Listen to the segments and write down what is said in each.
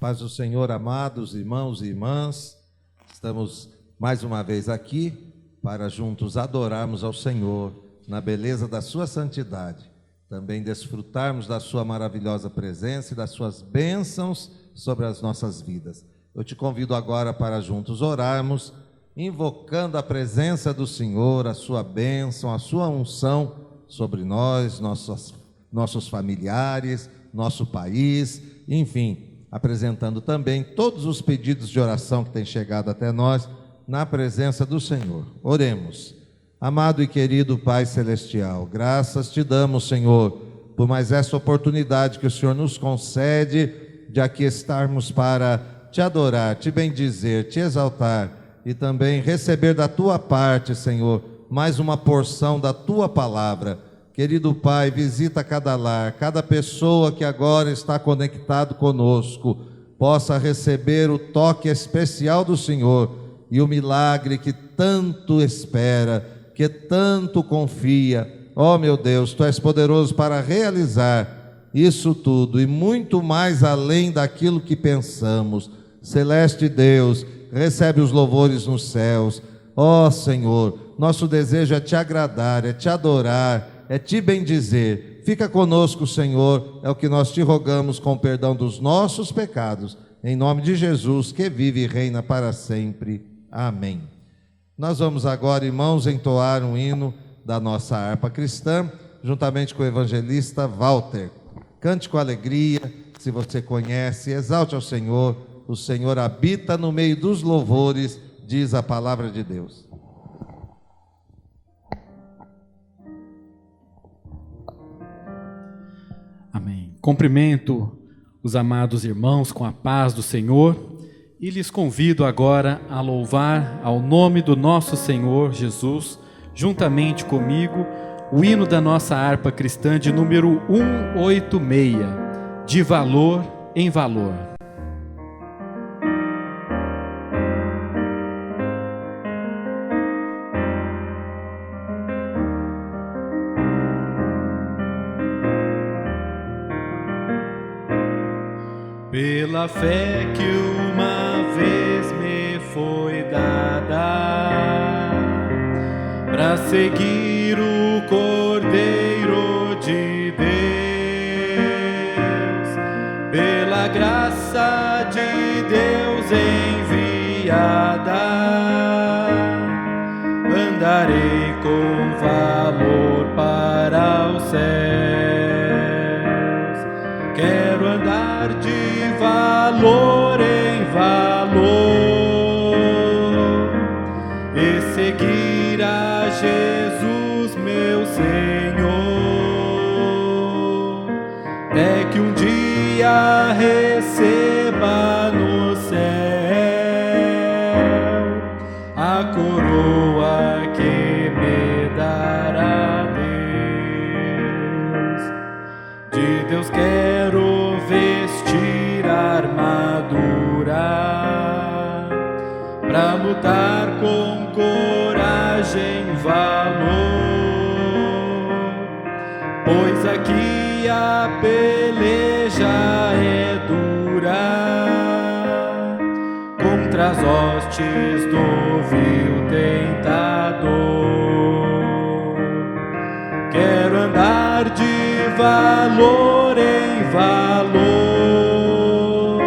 Paz do Senhor, amados irmãos e irmãs, estamos mais uma vez aqui para juntos adorarmos ao Senhor na beleza da sua santidade, também desfrutarmos da sua maravilhosa presença e das suas bênçãos sobre as nossas vidas. Eu te convido agora para juntos orarmos, invocando a presença do Senhor, a sua bênção, a sua unção sobre nós, nossos familiares, nosso país, enfim, apresentando também todos os pedidos de oração que têm chegado até nós na presença do Senhor. Oremos. Amado e querido Pai Celestial, graças te damos, Senhor, por mais essa oportunidade que o Senhor nos concede de aqui estarmos para te adorar, te bendizer, te exaltar e também receber da tua parte, Senhor, mais uma porção da tua palavra. Querido Pai, visita cada lar, cada pessoa que agora está conectado conosco, possa receber o toque especial do Senhor e o milagre que tanto espera, que tanto confia. Ó meu Deus, Tu és poderoso para realizar isso tudo e muito mais além daquilo que pensamos. Celeste Deus, recebe os louvores nos céus. Ó Senhor, nosso desejo é te agradar, é te adorar, é te bendizer. Fica conosco, Senhor, é o que nós te rogamos com perdão dos nossos pecados, em nome de Jesus, que vive e reina para sempre. Amém. Nós vamos agora, irmãos, entoar um hino da nossa harpa cristã, juntamente com o evangelista Walter. Cante com alegria, se você conhece, exalte ao Senhor. O Senhor habita no meio dos louvores, diz a palavra de Deus. Amém. Cumprimento os amados irmãos com a paz do Senhor e lhes convido agora a louvar ao nome do nosso Senhor Jesus, juntamente comigo, o hino da nossa harpa cristã de número 186, de valor em valor. Pela fé que uma vez me foi dada, para seguir o Cordeiro de Deus, pela graça de Deus enviada, andarei com valor para os céus. Quero andar de valor em valor e seguir a Jesus, meu Senhor, é que um dia receba no céu a coroa que me dará Deus. De Deus quero vestir a armadura para lutar com coragem e valor, pois aqui a peleja é dura contra as hostes do vil tentador. Quero andar de valor em valor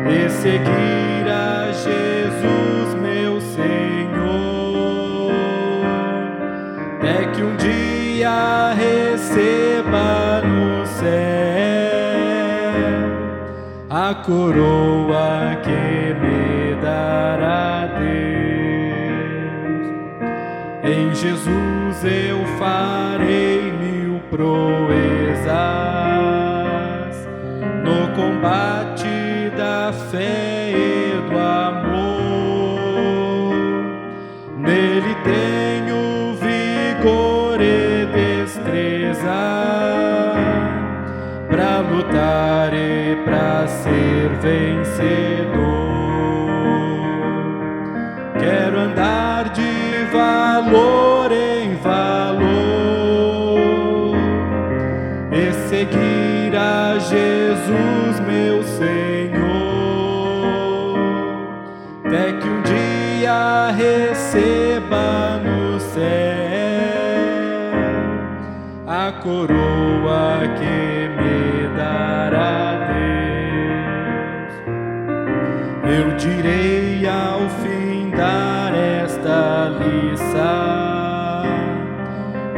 e seguir a Jesus, meu Senhor, é que um dia receba no céu a coroa que me dará Deus. Em Jesus eu farei mil proezas no combate da fé e do amor. Nele tenho vigor e destreza para lutar e para ser vencedor. Quero andar de valor em valor e seguir a Jesus, meu Senhor, céu, a coroa que me dará Deus. Eu direi ao fim dar esta lição: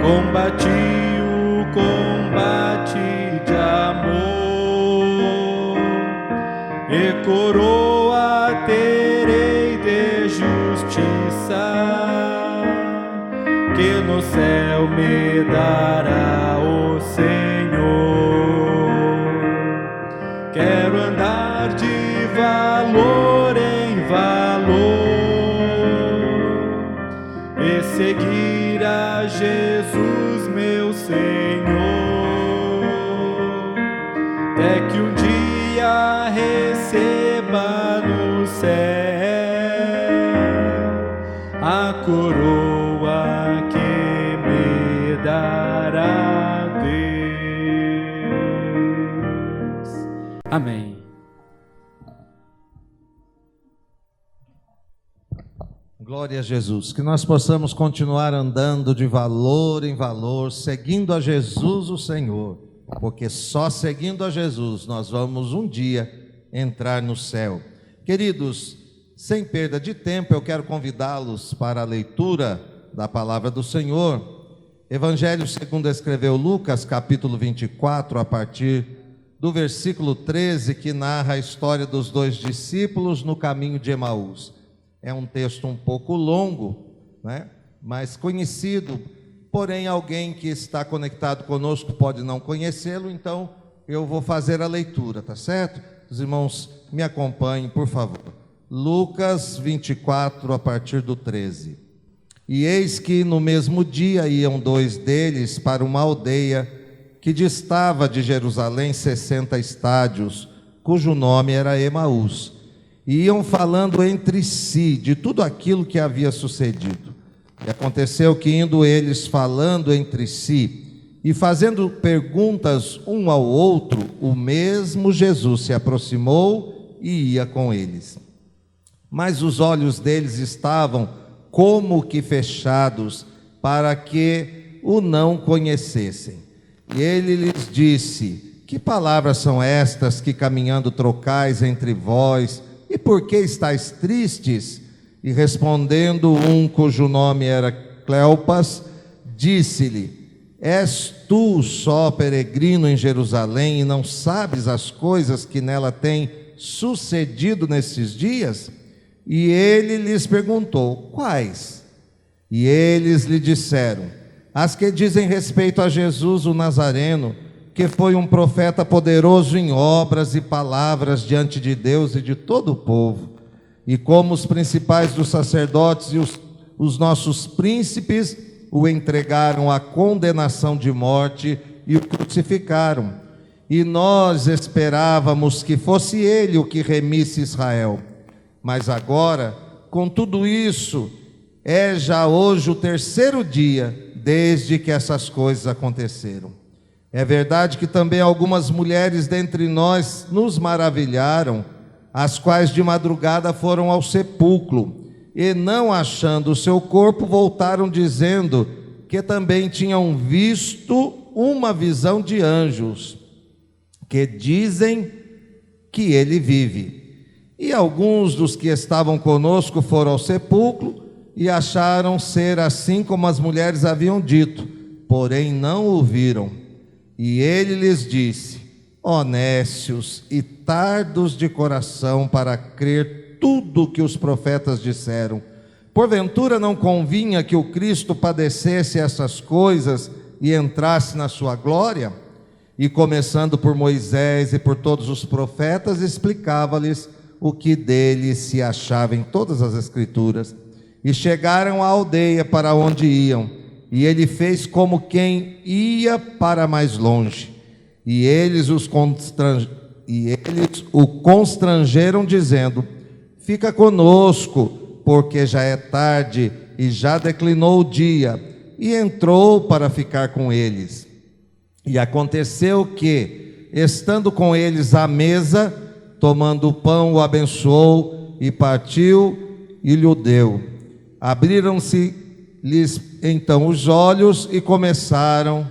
combati o combate de amor, e coroa terei de justiça, que no céu me dará o Senhor. Quero andar de valor em valor e seguir a Jesus, meu Senhor, até que um dia receba no céu a coroa que me dará Deus. Amém. Glória a Jesus, que nós possamos continuar andando de valor em valor, seguindo a Jesus o Senhor, porque só seguindo a Jesus nós vamos um dia entrar no céu. Queridos, sem perda de tempo, eu quero convidá-los para a leitura da palavra do Senhor. Evangelho segundo escreveu Lucas, capítulo 24, a partir do versículo 13, que narra a história dos dois discípulos no caminho de Emaús. É um texto um pouco longo, né? Mas conhecido, porém alguém que está conectado conosco pode não conhecê-lo, então eu vou fazer a leitura, tá certo? Os irmãos me acompanhem, por favor. Lucas 24, a partir do 13. E eis que no mesmo dia iam dois deles para uma aldeia que distava de Jerusalém 60 estádios, cujo nome era Emaús. E iam falando entre si de tudo aquilo que havia sucedido. E aconteceu que, indo eles falando entre si e fazendo perguntas um ao outro, o mesmo Jesus se aproximou e ia com eles. Mas os olhos deles estavam como que fechados, para que o não conhecessem. E ele lhes disse: que palavras são estas que caminhando trocais entre vós? E por que estáis tristes? E respondendo um cujo nome era Cleopas, disse-lhe: és tu só peregrino em Jerusalém e não sabes as coisas que nela têm sucedido nesses dias? E ele lhes perguntou: quais? E eles lhe disseram: as que dizem respeito a Jesus o Nazareno, que foi um profeta poderoso em obras e palavras diante de Deus e de todo o povo. E como os principais dos sacerdotes e os nossos príncipes o entregaram à condenação de morte e o crucificaram. E nós esperávamos que fosse ele o que remisse Israel. Mas agora, com tudo isso, é já hoje o terceiro dia desde que essas coisas aconteceram. É verdade que também algumas mulheres dentre nós nos maravilharam, as quais de madrugada foram ao sepulcro, e não achando o seu corpo, voltaram dizendo que também tinham visto uma visão de anjos, que dizem que ele vive. E alguns dos que estavam conosco foram ao sepulcro e acharam ser assim como as mulheres haviam dito, porém não o viram. E ele lhes disse: ó nécios e tardos de coração para crer tudo o que os profetas disseram, porventura não convinha que o Cristo padecesse essas coisas e entrasse na sua glória? E começando por Moisés e por todos os profetas, explicava-lhes o que dele se achava em todas as Escrituras. E chegaram à aldeia para onde iam, e ele fez como quem ia para mais longe. E eles o constrangeram, dizendo: fica conosco, porque já é tarde e já declinou o dia. E entrou para ficar com eles. E aconteceu que, estando com eles à mesa, tomando o pão, o abençoou e partiu e lhe deu. Abriram-se lhes então os olhos e conheceram,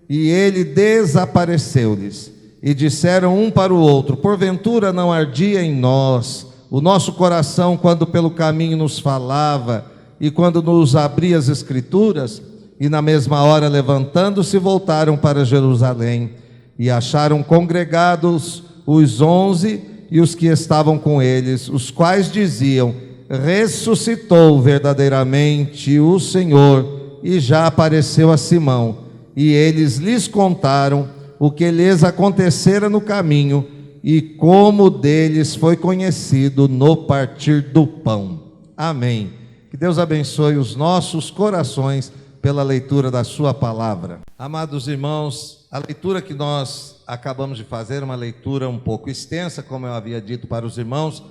e ele desapareceu-lhes. E disseram um para o outro: porventura não ardia em nós o nosso coração quando pelo caminho nos falava e quando nos abria as Escrituras? E na mesma hora, levantando-se, voltaram para Jerusalém e acharam congregados os 11 e os que estavam com eles, os quais diziam: ressuscitou verdadeiramente o Senhor e já apareceu a Simão. E eles lhes contaram o que lhes acontecera no caminho e como deles foi conhecido no partir do pão. Amém. Que Deus abençoe os nossos corações pela leitura da sua palavra. Amados irmãos, a leitura que nós acabamos de fazer é uma leitura um pouco extensa, como eu havia dito para os irmãos,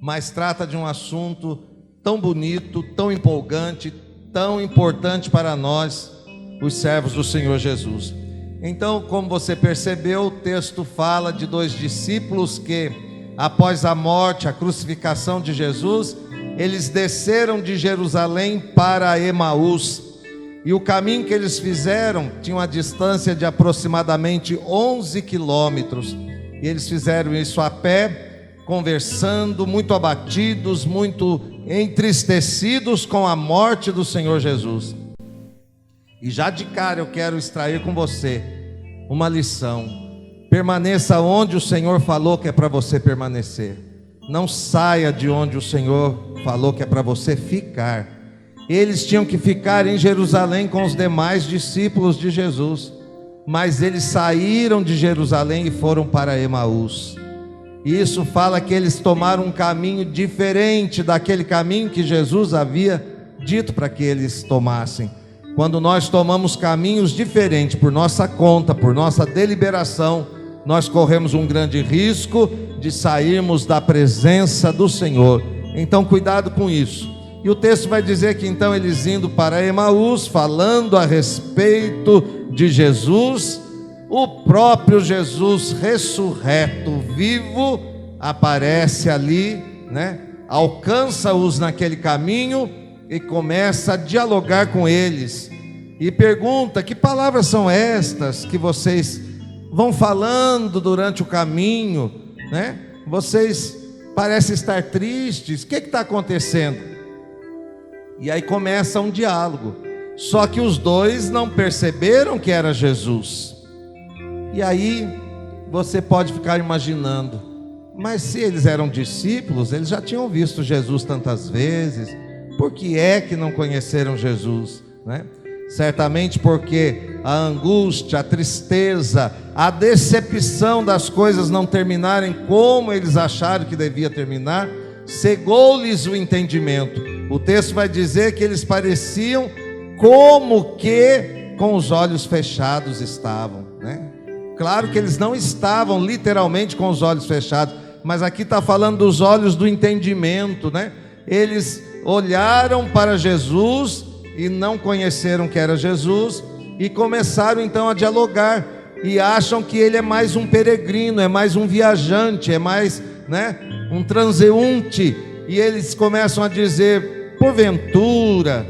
mas trata de um assunto tão bonito, tão empolgante, tão importante para nós, os servos do Senhor Jesus. Então, como você percebeu, o texto fala de 2 discípulos que, após a morte, a crucificação de Jesus, eles desceram de Jerusalém para Emaús. E o caminho que eles fizeram tinha uma distância de aproximadamente 11 quilômetros. E eles fizeram isso a pé, conversando, muito abatidos, muito entristecidos com a morte do Senhor Jesus. E já de cara eu quero extrair com você uma lição: permaneça onde o Senhor falou que é para você permanecer, não saia de onde o Senhor falou que é para você ficar. Eles tinham que ficar em Jerusalém com os demais discípulos de Jesus, mas eles saíram de Jerusalém e foram para Emaús. E isso fala que eles tomaram um caminho diferente daquele caminho que Jesus havia dito para que eles tomassem. Quando nós tomamos caminhos diferentes por nossa conta, por nossa deliberação, nós corremos um grande risco de sairmos da presença do Senhor. Então cuidado com isso. E o texto vai dizer que então eles indo para Emaús, falando a respeito de Jesus, o próprio Jesus ressurreto, vivo, aparece ali, alcança-os naquele caminho e começa a dialogar com eles. E pergunta: que palavras são estas que vocês vão falando durante o caminho, Vocês parecem estar tristes, o que está acontecendo? E aí começa um diálogo. Só que os dois não perceberam que era Jesus. E aí você pode ficar imaginando: mas se eles eram discípulos, eles já tinham visto Jesus tantas vezes, por que é que não conheceram Jesus? Certamente porque a angústia, a tristeza, a decepção das coisas não terminarem como eles acharam que devia terminar, cegou-lhes o entendimento. O texto vai dizer que eles pareciam como que com os olhos fechados estavam, Claro que eles não estavam literalmente com os olhos fechados, mas aqui está falando dos olhos do entendimento, Eles olharam para Jesus e não conheceram que era Jesus, e começaram então a dialogar, e acham que ele é mais um peregrino, é mais um viajante, é mais um transeunte, e eles começam a dizer: porventura,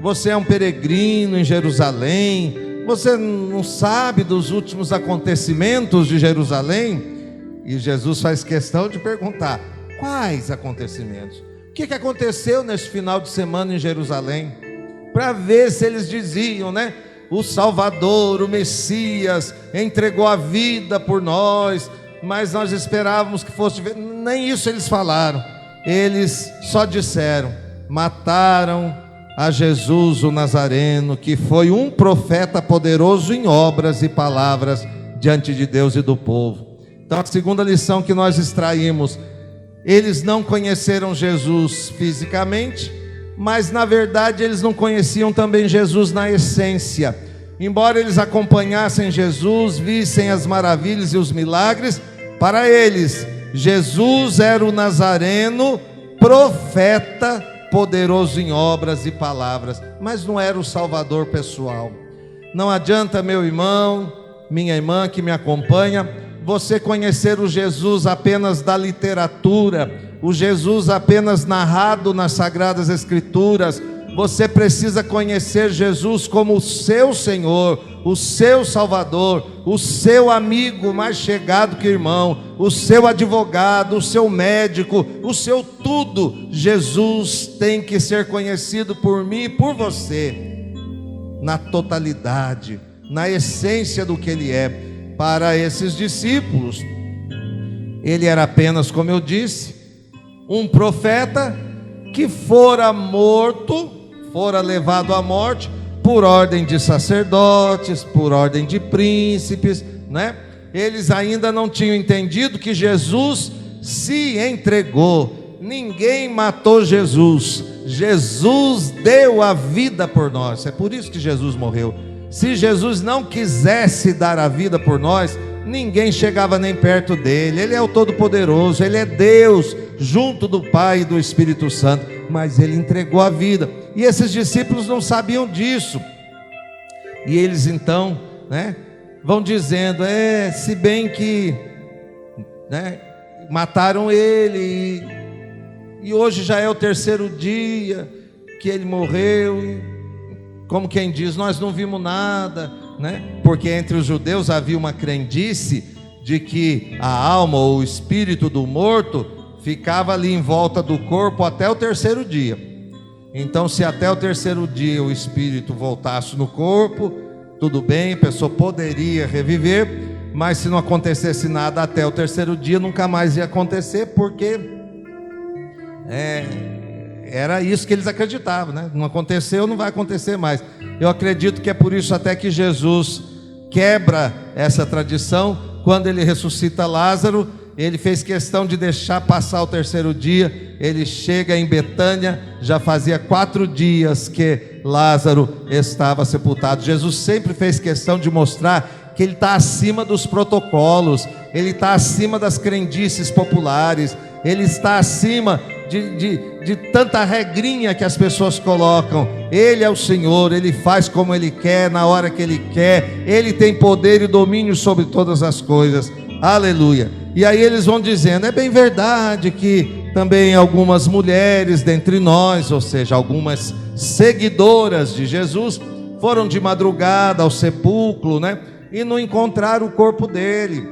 você é um peregrino em Jerusalém, você não sabe dos últimos acontecimentos de Jerusalém? E Jesus faz questão de perguntar: quais acontecimentos? O que aconteceu nesse final de semana em Jerusalém? Para ver se eles diziam, o Salvador, o Messias, entregou a vida por nós, mas nós esperávamos que fosse. Nem isso eles falaram. Eles só disseram: mataram a Jesus o Nazareno, que foi um profeta poderoso em obras e palavras diante de Deus e do povo. Então a segunda lição que nós extraímos: eles não conheceram Jesus fisicamente, mas na verdade eles não conheciam também Jesus na essência. Embora eles acompanhassem Jesus, vissem as maravilhas e os milagres, para eles Jesus era o Nazareno, profeta, poderoso em obras e palavras, mas não era o Salvador pessoal. Não adianta, meu irmão, minha irmã que me acompanha, você conhecer o Jesus apenas da literatura, o Jesus apenas narrado nas Sagradas Escrituras. Você precisa conhecer Jesus como o seu Senhor, o seu Salvador, o seu amigo mais chegado que irmão, o seu advogado, o seu médico, o seu tudo. Jesus tem que ser conhecido por mim e por você, na totalidade, na essência do que Ele é. Para esses discípulos, Ele era apenas, como eu disse, um profeta que fora morto, fora levado à morte por ordem de sacerdotes, por ordem de príncipes, né? Eles ainda não tinham entendido que Jesus se entregou. Ninguém matou Jesus. Jesus deu a vida por nós. É por isso que Jesus morreu. Se Jesus não quisesse dar a vida por nós, ninguém chegava nem perto dele. Ele é o Todo-Poderoso, Ele é Deus, junto do Pai e do Espírito Santo, mas Ele entregou a vida, e esses discípulos não sabiam disso, e eles então, né, vão dizendo, se bem que, né, mataram Ele, e hoje já é o terceiro dia que Ele morreu, e como quem diz, nós não vimos nada, né? Porque entre os judeus havia uma crendice de que a alma ou o espírito do morto ficava ali em volta do corpo até o terceiro dia. Então, se até o terceiro dia o espírito voltasse no corpo, tudo bem, a pessoa poderia reviver, mas se não acontecesse nada até o terceiro dia, nunca mais ia acontecer, porque era isso que eles acreditavam, né? Não aconteceu, não vai acontecer mais. Eu acredito que é por isso até que Jesus quebra essa tradição. Quando Ele ressuscita Lázaro, Ele fez questão de deixar passar o terceiro dia. Ele chega em Betânia, já fazia 4 dias que Lázaro estava sepultado. Jesus sempre fez questão de mostrar que Ele está acima dos protocolos, Ele está acima das crendices populares, Ele está acima de tanta regrinha que as pessoas colocam. Ele é o Senhor, Ele faz como Ele quer, na hora que Ele quer, Ele tem poder e domínio sobre todas as coisas, aleluia. E aí eles vão dizendo, é bem verdade que também algumas mulheres dentre nós, ou seja, algumas seguidoras de Jesus, foram de madrugada ao sepulcro, né, e não encontraram o corpo dele,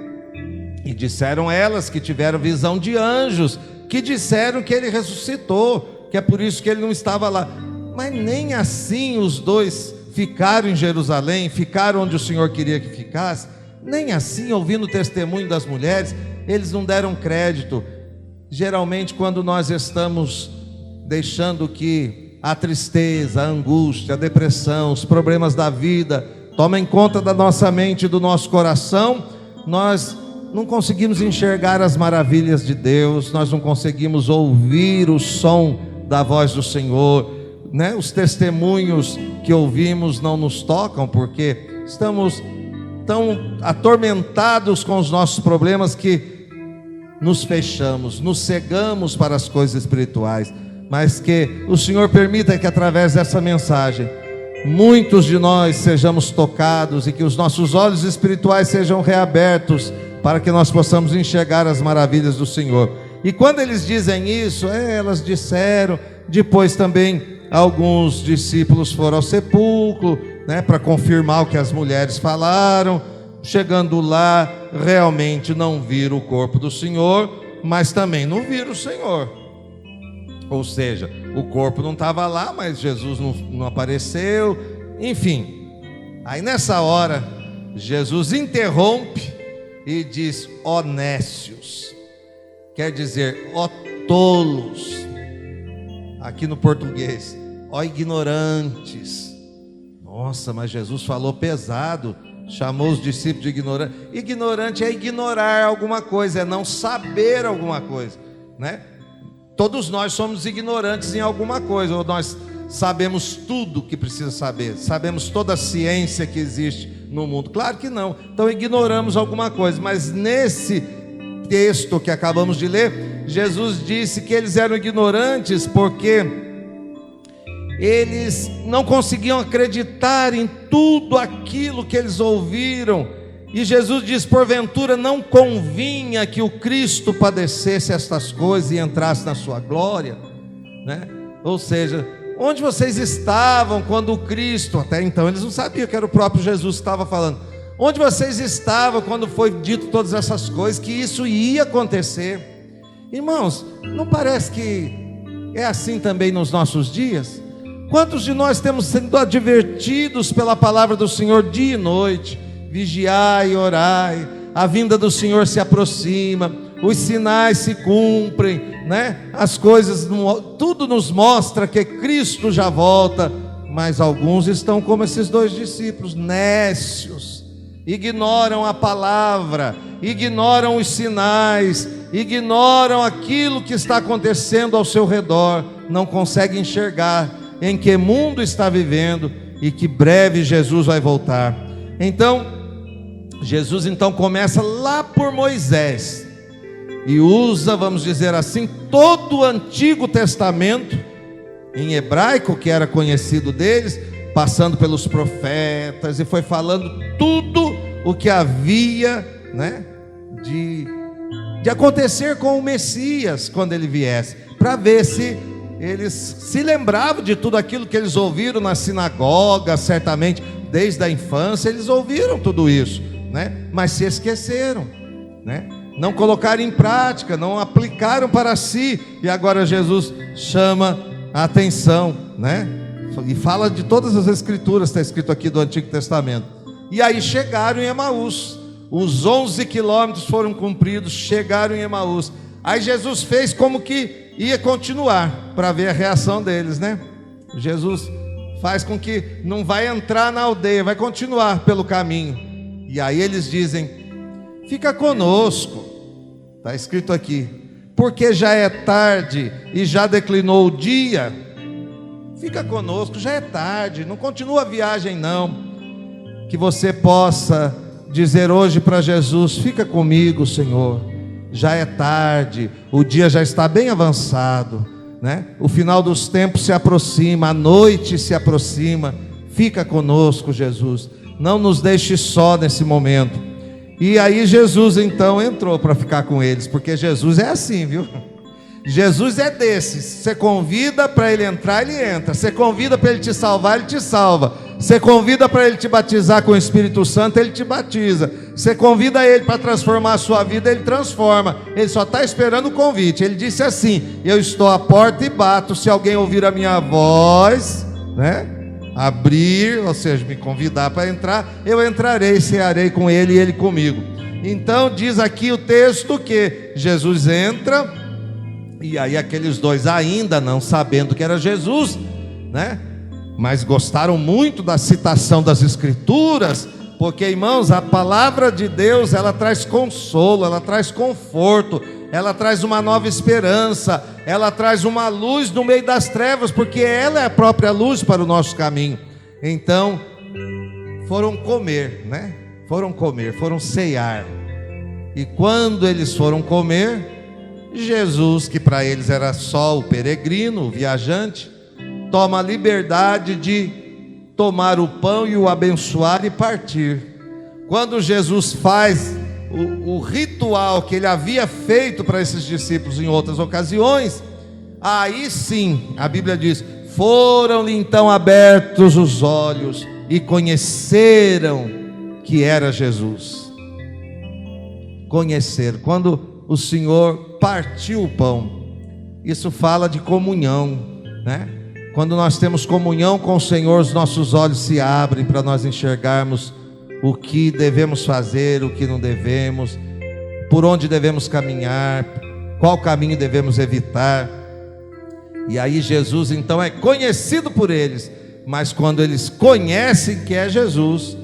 e disseram elas que tiveram visão de anjos, que disseram que ele ressuscitou, que é por isso que ele não estava lá. Mas nem assim os dois ficaram em Jerusalém, ficaram onde o Senhor queria que ficasse, nem assim, ouvindo o testemunho das mulheres, eles não deram crédito. Geralmente, quando nós estamos deixando que a tristeza, a angústia, a depressão, os problemas da vida tomem conta da nossa mente e do nosso coração, nós não conseguimos enxergar as maravilhas de Deus, nós não conseguimos ouvir o som da voz do Senhor, né? Os testemunhos que ouvimos não nos tocam, porque estamos tão atormentados com os nossos problemas que nos fechamos, nos cegamos para as coisas espirituais. Mas que o Senhor permita que através dessa mensagem muitos de nós sejamos tocados e que os nossos olhos espirituais sejam reabertos para que nós possamos enxergar as maravilhas do Senhor. E quando eles dizem isso, elas disseram, depois também alguns discípulos foram ao sepulcro, né, para confirmar o que as mulheres falaram. Chegando lá, realmente não viram o corpo do Senhor, mas também não viram o Senhor. Ou seja, o corpo não estava lá, mas Jesus não apareceu. Enfim, aí nessa hora, Jesus interrompe e diz, ó nécios, quer dizer, ó tolos, aqui no português, ó ignorantes. Nossa, mas Jesus falou pesado, chamou os discípulos de ignorante. Ignorante é ignorar alguma coisa, é não saber alguma coisa, né? Todos nós somos ignorantes em alguma coisa, ou nós sabemos tudo que precisa saber, sabemos toda a ciência que existe no mundo? Claro que não. Então ignoramos alguma coisa, mas nesse texto que acabamos de ler, Jesus disse que eles eram ignorantes porque eles não conseguiam acreditar em tudo aquilo que eles ouviram E Jesus diz: porventura não convinha que o Cristo padecesse estas coisas e entrasse na sua glória, né? Ou seja, onde vocês estavam quando o Cristo, até então eles não sabiam que era o próprio Jesus que estava falando, onde vocês estavam quando foi dito todas essas coisas, que isso ia acontecer? Irmãos, não parece que é assim também nos nossos dias? Quantos de nós temos sido advertidos pela palavra do Senhor dia e noite? Vigiai e orai, a vinda do Senhor se aproxima, os sinais se cumprem, né? As coisas, tudo nos mostra que Cristo já volta, mas alguns estão como esses dois discípulos, nécios, ignoram a palavra, ignoram os sinais, ignoram aquilo que está acontecendo ao seu redor, não conseguem enxergar em que mundo está vivendo e que breve Jesus vai voltar. Então, Jesus começa lá por Moisés e usa, vamos dizer assim, todo o Antigo Testamento em hebraico, que era conhecido deles, passando pelos profetas, e foi falando tudo o que havia, né, de acontecer com o Messias quando ele viesse, para ver se eles se lembravam de tudo aquilo que eles ouviram na sinagoga. Certamente desde a infância eles ouviram tudo isso, né? Mas se esqueceram, né? Não colocaram em prática, não aplicaram para si. E agora Jesus chama a atenção, né? E fala de todas as escrituras, está escrito aqui do Antigo Testamento. E aí chegaram em Emaús, os 11 quilômetros foram cumpridos, chegaram em Emaús. Aí Jesus fez como que ia continuar, para ver a reação deles, né? Jesus faz com que não vai entrar na aldeia, vai continuar pelo caminho. E aí eles dizem: fica conosco, está escrito aqui, porque já é tarde e já declinou o dia. Fica conosco, já é tarde, não continua a viagem não. Que você possa dizer hoje para Jesus: fica comigo, Senhor, já é tarde, o dia já está bem avançado, né? O final dos tempos se aproxima, a noite se aproxima. Fica conosco, Jesus, não nos deixe só nesse momento. E aí Jesus então entrou para ficar com eles, porque Jesus é assim, viu? Jesus é desses, você convida para ele entrar, ele entra. Você convida para ele te salvar, ele te salva. Você convida para ele te batizar com o Espírito Santo, ele te batiza. Você convida ele para transformar a sua vida, ele transforma. Ele só está esperando o convite. Ele disse assim: eu estou à porta e bato, se alguém ouvir a minha voz, né, abrir, ou seja, me convidar para entrar, eu entrarei, cearei com ele e ele comigo. Então diz aqui o texto que Jesus entra, e aí aqueles dois, ainda não sabendo que era Jesus, né, mas gostaram muito da citação das Escrituras, porque, irmãos, a palavra de Deus, ela traz consolo, ela traz conforto, ela traz uma nova esperança, ela traz uma luz no meio das trevas, porque ela é a própria luz para o nosso caminho. Então, foram comer, né? Foram ceiar. E quando eles foram comer, Jesus, que para eles era só o peregrino, o viajante, toma a liberdade de tomar o pão e o abençoar e partir. Quando Jesus faz o ritual que ele havia feito para esses discípulos em outras ocasiões, aí sim, a Bíblia diz: foram-lhe então abertos os olhos e conheceram que era Jesus. Conheceram. Quando o Senhor partiu o pão, isso fala de comunhão, né? Quando nós temos comunhão com o Senhor, os nossos olhos se abrem para nós enxergarmos o que devemos fazer, o que não devemos, por onde devemos caminhar, qual caminho devemos evitar. E aí Jesus então é conhecido por eles, mas quando eles conhecem que é Jesus,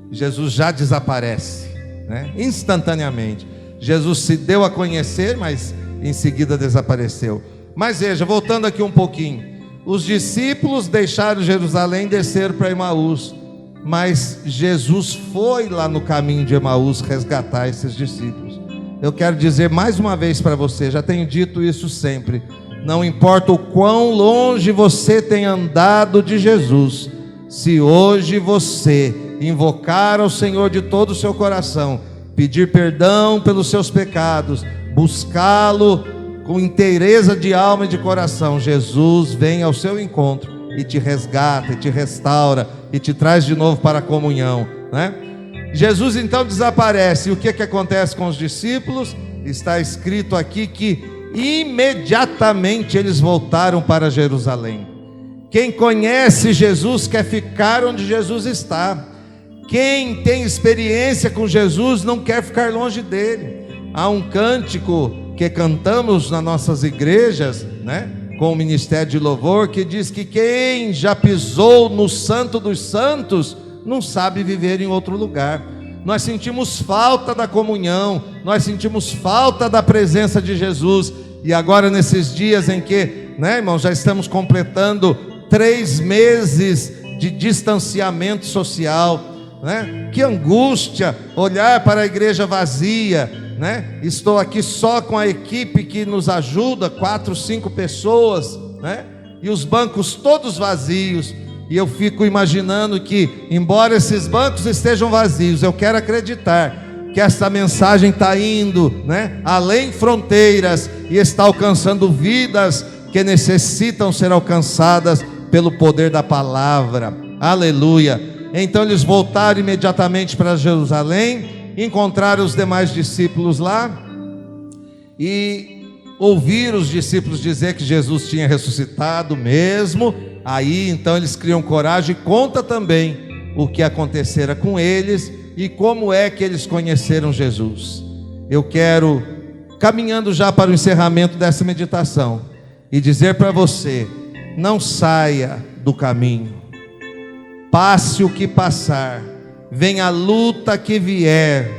Jesus já desaparece, né? Instantaneamente. Jesus se deu a conhecer, mas em seguida desapareceu. Mas veja, voltando aqui um pouquinho, os discípulos deixaram Jerusalém e desceram para Emaús, mas Jesus foi lá no caminho de Emaús resgatar esses discípulos. Eu quero dizer mais uma vez para você, já tenho dito isso sempre: não importa o quão longe você tenha andado de Jesus, se hoje você invocar ao Senhor de todo o seu coração, pedir perdão pelos seus pecados, buscá-lo com inteireza de alma e de coração, Jesus vem ao seu encontro e te resgata, e te restaura, e te traz de novo para a comunhão, né? Jesus então desaparece. E o que acontece com os discípulos? Está escrito aqui que imediatamente eles voltaram para Jerusalém. Quem conhece Jesus quer ficar onde Jesus está. Quem tem experiência com Jesus não quer ficar longe dele. Há um cântico que cantamos nas nossas igrejas, né, com o ministério de louvor, que diz que quem já pisou no Santo dos Santos não sabe viver em outro lugar. Nós sentimos falta da comunhão, nós sentimos falta da presença de Jesus. E agora nesses dias em que, né, irmãos, já estamos completando 3 meses de distanciamento social, né? Que angústia olhar para a igreja vazia, né? Estou aqui só com a equipe que nos ajuda, 4, 5 pessoas, né? E os bancos todos vazios. E eu fico imaginando que, embora esses bancos estejam vazios, eu quero acreditar que essa mensagem está indo, né, além fronteiras e está alcançando vidas que necessitam ser alcançadas pelo poder da palavra. Aleluia. Então eles voltaram imediatamente para Jerusalém, encontraram os demais discípulos lá e ouviram os discípulos dizer que Jesus tinha ressuscitado mesmo. Aí então eles criam coragem e conta também o que acontecera com eles e como é que eles conheceram Jesus. Eu quero, caminhando já para o encerramento dessa meditação, e dizer para você: não saia do caminho, passe o que passar, venha a luta que vier,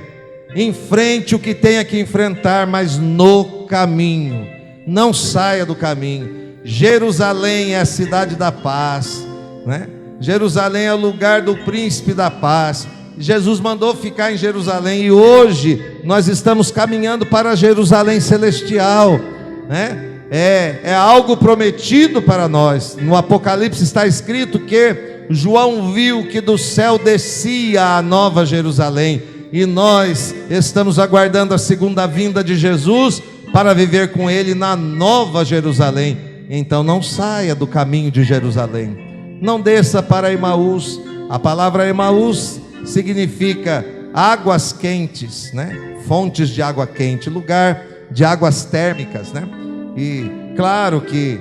enfrente o que tenha que enfrentar, mas no caminho, não saia do caminho. Jerusalém é a cidade da paz, né? Jerusalém é o lugar do príncipe da paz. Jesus mandou ficar em Jerusalém e hoje nós estamos caminhando para Jerusalém celestial, né? É algo prometido para nós. No Apocalipse está escrito que João viu que do céu descia a nova Jerusalém, e nós estamos aguardando a segunda vinda de Jesus para viver com ele na nova Jerusalém. Então não saia do caminho de Jerusalém, não desça para Emaús. A palavra Emaús significa águas quentes, né? Fontes de água quente, lugar de águas térmicas, né? E claro que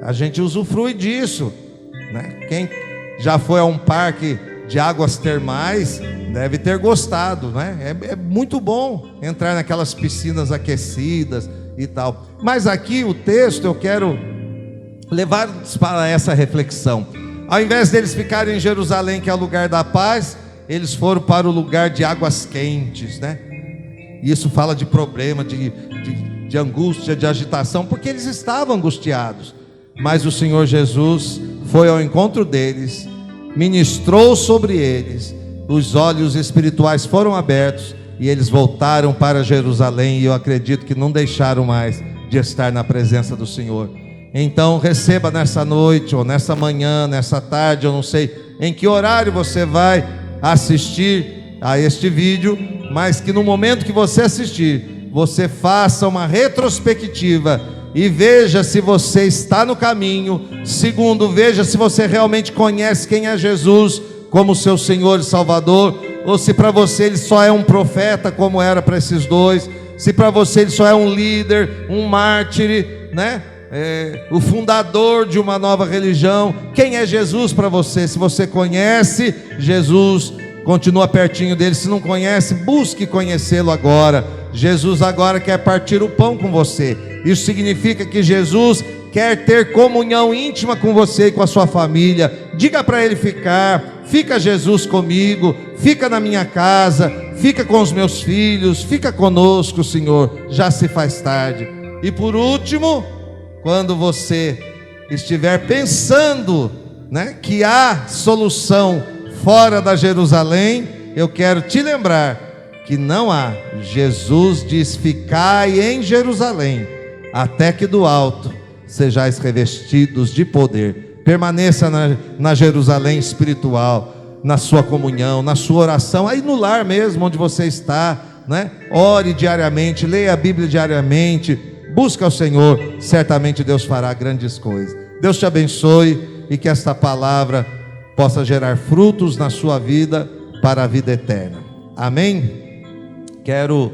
a gente usufrui disso, né? Quem já foi a um parque de águas termais deve ter gostado, né? É muito bom entrar naquelas piscinas aquecidas e tal. Mas aqui o texto eu quero levar para essa reflexão. Ao invés deles ficarem em Jerusalém, que é o lugar da paz, eles foram para o lugar de águas quentes, né? E isso fala de problema, de angústia, de agitação, porque eles estavam angustiados. Mas o Senhor Jesus foi ao encontro deles, ministrou sobre eles, os olhos espirituais foram abertos e eles voltaram para Jerusalém, e eu acredito que não deixaram mais de estar na presença do Senhor. Então receba nessa noite, ou nessa manhã, nessa tarde, eu não sei em que horário você vai assistir a este vídeo, mas que no momento que você assistir, você faça uma retrospectiva e veja se você está no caminho. Segundo, veja se você realmente conhece quem é Jesus como seu Senhor e Salvador, ou se para você ele só é um profeta, como era para esses dois, se para você ele só é um líder, um mártir, né? O fundador de uma nova religião. Quem é Jesus para você? Se você conhece Jesus, continua pertinho dele. Se não conhece, busque conhecê-lo agora. Jesus agora quer partir o pão com você. Isso significa que Jesus quer ter comunhão íntima com você e com a sua família. Diga para ele ficar. Fica Jesus comigo, fica na minha casa, fica com os meus filhos, fica conosco, Senhor, já se faz tarde. E por último, quando você estiver pensando, né, que há solução fora da Jerusalém, eu quero te lembrar que não há. Jesus diz: ficai em Jerusalém, até que do alto sejais revestidos de poder. Permaneça na Jerusalém espiritual. na sua comunhão, na sua oração, aí no lar mesmo, onde você está, né? Ore diariamente, leia a Bíblia diariamente, busca o Senhor, certamente Deus fará grandes coisas. Deus te abençoe e que esta palavra possa gerar frutos na sua vida para a vida eterna. Amém? Quero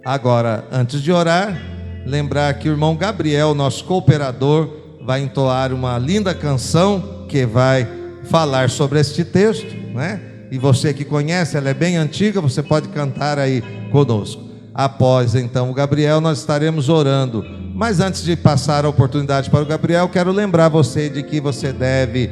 agora, antes de orar, lembrar que o irmão Gabriel, nosso cooperador, vai entoar uma linda canção que vai falar sobre este texto, né? E você que conhece, ela é bem antiga, você pode cantar aí conosco. Após então o Gabriel, nós estaremos orando. Mas antes de passar a oportunidade para o Gabriel, quero lembrar você de que você deve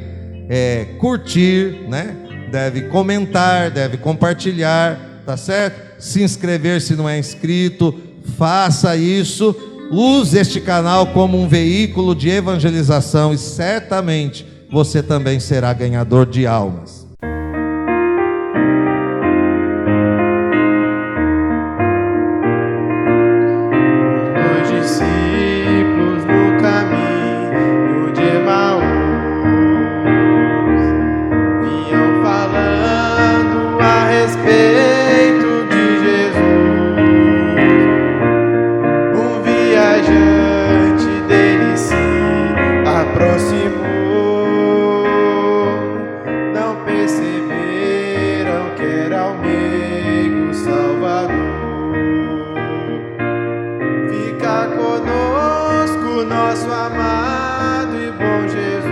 curtir, né? Deve comentar, deve compartilhar, tá certo? Se inscrever se não é inscrito, faça isso. Use este canal como um veículo de evangelização e certamente você também será ganhador de almas. Os discípulos no caminho de Emaús vinham falando a respeito de Jesus. Um viajante dele se aproximou. Não perceberam que era o meigo Salvador. Fica conosco, nosso amado e bom Jesus.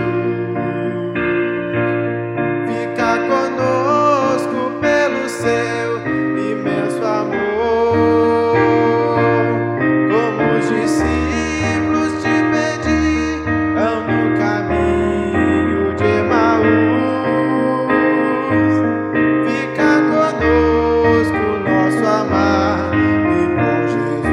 Fica conosco pelo seu imenso amor. Como os discípulos te pediam no caminho de Emaús. Fica conosco, nosso amado e bom Jesus.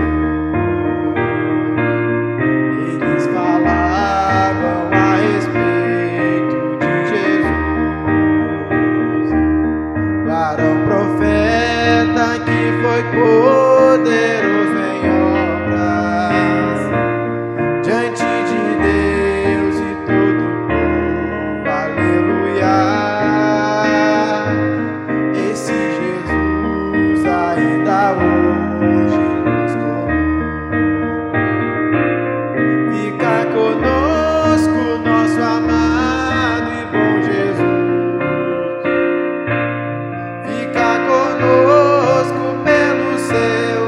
Eles falavam a respeito de Jesus, varão profeta que foi poderoso em obras diante de Deus e todo o povo. Aleluia. Esse Jesus ainda hoje nos fica conosco, nosso amado e bom Jesus. Fica conosco pelo seu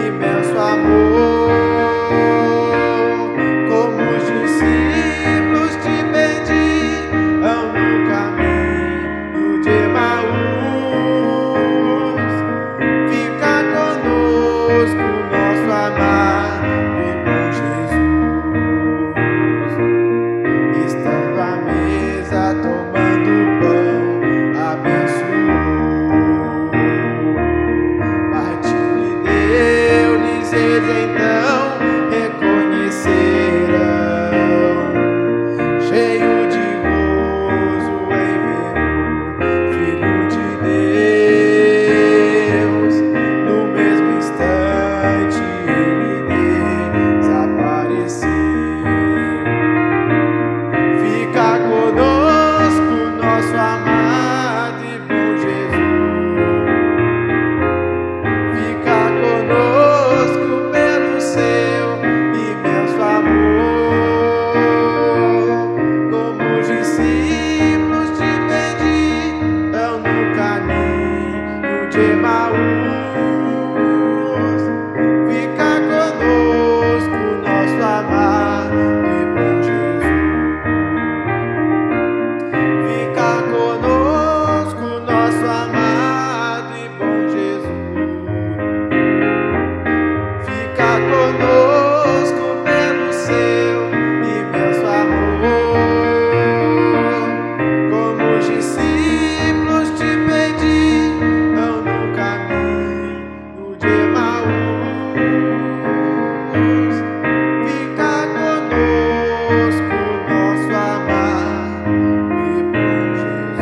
imenso amor. Como os discípulos te pediam no caminho de Emaús. Fica conosco, nosso amado e bom Jesus. Estando à mesa, tomando pão, abençoou, partiu e deu-lhes, eles então reconheceram, cheio de gozo em ver o Filho de Deus. No mesmo instante ele desapareceu. Fica conosco, nosso amado e bom Jesus. Fica conosco pelo seu imenso amor. Como os discípulos te pediam no caminho de Emaús. Fica conosco, nosso amado e bom Jesus. Fica conosco, nosso amado e bom Jesus. Fica conosco pelo seu imenso amor. Como os discípulos te pediam no caminho de Emaús. Fica conosco, nosso amado e bom Jesus.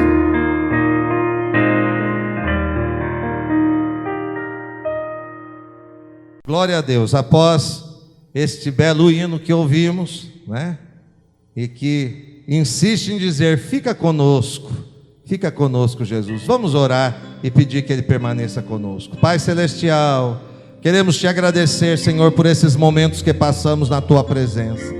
Glória a Deus. Após este belo hino que ouvimos, né? E que insiste em dizer: fica conosco, Fica conosco, Jesus. Vamos orar e pedir que Ele permaneça conosco. Pai Celestial, queremos Te agradecer, Senhor, por esses momentos que passamos na Tua presença.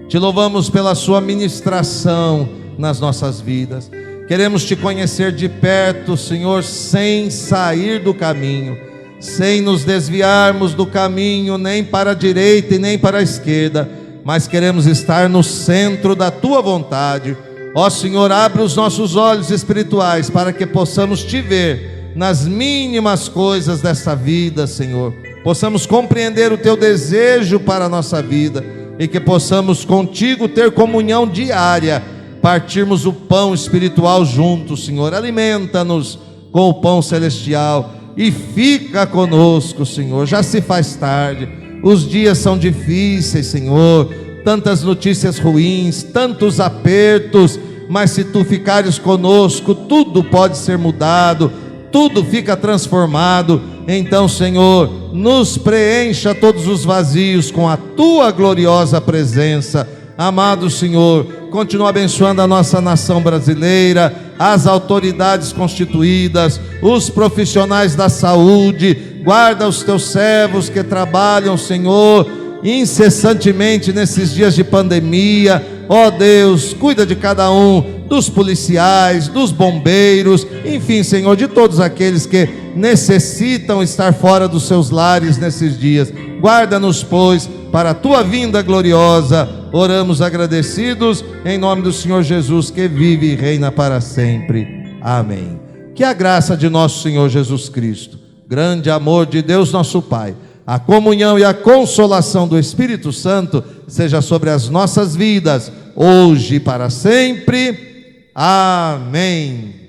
Te louvamos pela Sua ministração nas nossas vidas. Queremos Te conhecer de perto, Senhor, sem sair do caminho, sem nos desviarmos do caminho, nem para a direita e nem para a esquerda, mas queremos estar no centro da Tua vontade. Ó Senhor, abre os nossos olhos espirituais para que possamos Te ver nas mínimas coisas desta vida, Senhor. Possamos compreender o Teu desejo para a nossa vida e que possamos contigo ter comunhão diária, partirmos o pão espiritual juntos, Senhor. Alimenta-nos com o pão celestial e fica conosco, Senhor. Já se faz tarde, os dias são difíceis, Senhor, tantas notícias ruins, tantos apertos, mas se Tu ficares conosco, tudo pode ser mudado, tudo fica transformado. Então, Senhor, nos preencha todos os vazios com a Tua gloriosa presença. Amado Senhor, continua abençoando a nossa nação brasileira, as autoridades constituídas, os profissionais da saúde. Guarda os Teus servos que trabalham, Senhor, incessantemente nesses dias de pandemia. Ó Deus, cuida de cada um, dos policiais, dos bombeiros, enfim, Senhor, de todos aqueles que necessitam estar fora dos seus lares nesses dias. Guarda-nos, pois, para a Tua vinda gloriosa. Oramos agradecidos em nome do Senhor Jesus, que vive e reina para sempre. Amém. Que a graça de nosso Senhor Jesus Cristo, grande amor de Deus nosso Pai, a comunhão e a consolação do Espírito Santo seja sobre as nossas vidas, hoje e para sempre. Amém.